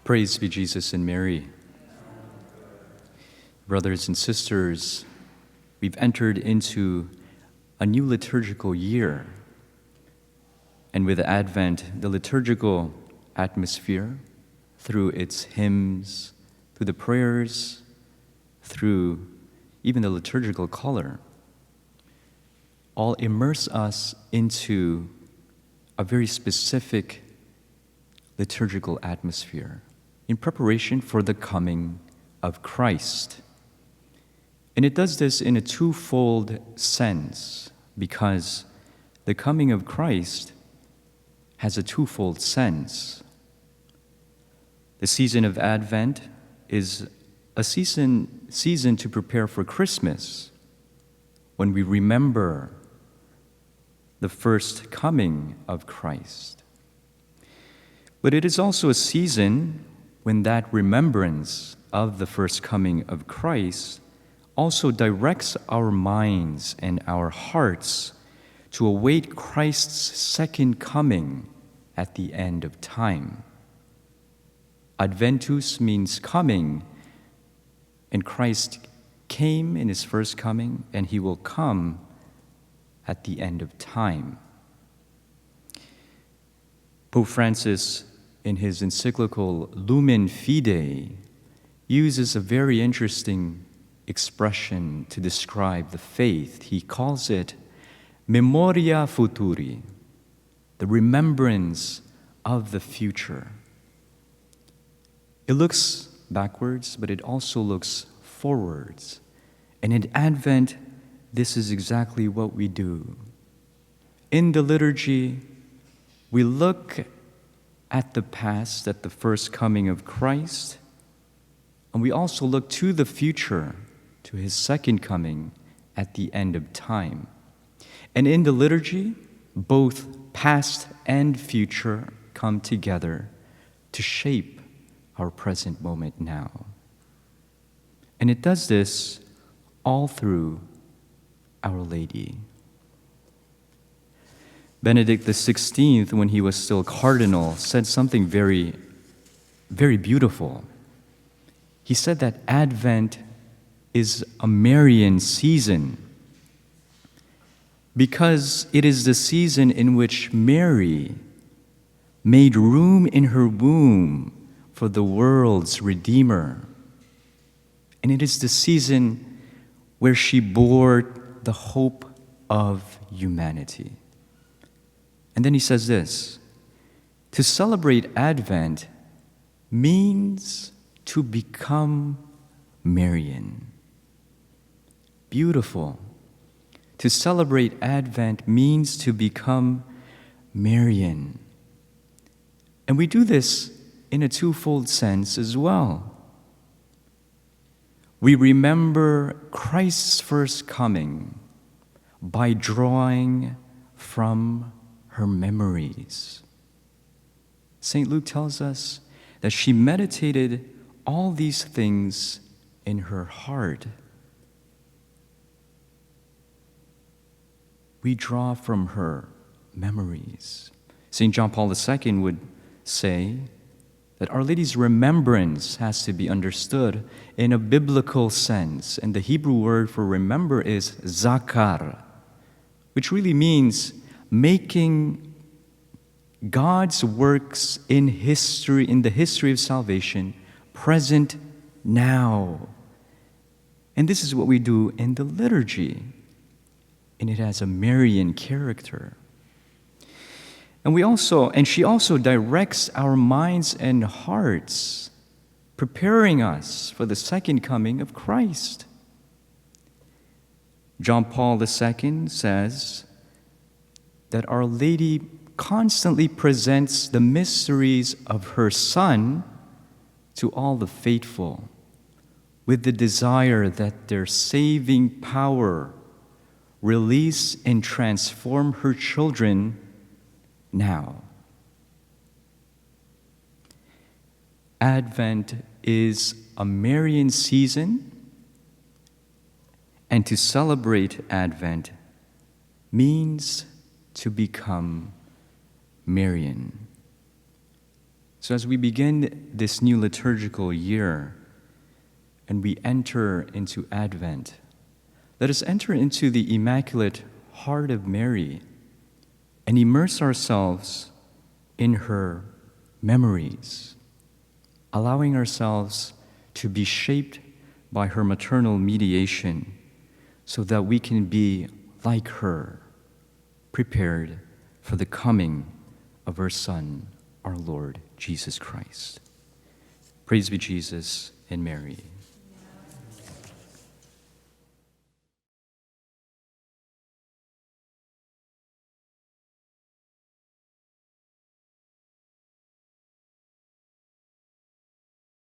Praise be Jesus and Mary. Brothers and sisters, we've entered into a new liturgical year. And with Advent, the liturgical atmosphere, through its hymns, through the prayers, through even the liturgical color, all immerse us into a very specific liturgical atmosphere in preparation for the coming of Christ. And it does this in a twofold sense, because the coming of Christ has a twofold sense. The season of Advent is a season to prepare for Christmas, when we remember the first coming of Christ. But it is also a season when that remembrance of the first coming of Christ also directs our minds and our hearts to await Christ's second coming at the end of time. Adventus means coming, and Christ came in his first coming, and he will come at the end of time. Pope Francis, in his encyclical Lumen Fidei, uses a very interesting expression to describe the faith. He calls it memoria futuri, the remembrance of the future. It looks backwards, but it also looks forwards. And in Advent, this is exactly what we do. In the liturgy, we look at the past, at the first coming of Christ, and we also look to the future, to his second coming at the end of time. And in the liturgy, both past and future come together to shape our present moment now. And it does this all through Our Lady. Benedict XVI, when he was still cardinal, said something very, very beautiful. He said that Advent is a Marian season because it is the season in which Mary made room in her womb for the world's Redeemer. And it is the season where she bore the hope of humanity. And then he says this: to celebrate Advent means to become Marian. Beautiful. To celebrate Advent means to become Marian. And we do this in a twofold sense as well. We remember Christ's first coming by drawing from her memories. St. Luke tells us that she meditated all these things in her heart. We draw from her memories. St. John Paul II would say that Our Lady's remembrance has to be understood in a biblical sense. And the Hebrew word for remember is zakar, which really means making God's works in history, in the history of salvation, present now. And this is what we do in the liturgy. And it has a Marian character. And she also directs our minds and hearts, preparing us for the second coming of Christ. John Paul II says that Our Lady constantly presents the mysteries of her Son to all the faithful, with the desire that their saving power release and transform her children now. Advent is a Marian season, and to celebrate Advent means to become Marian. So as we begin this new liturgical year and we enter into Advent, let us enter into the Immaculate Heart of Mary and immerse ourselves in her memories, allowing ourselves to be shaped by her maternal mediation so that we can be like her, prepared for the coming of her Son, our Lord Jesus Christ. Praise be Jesus and Mary.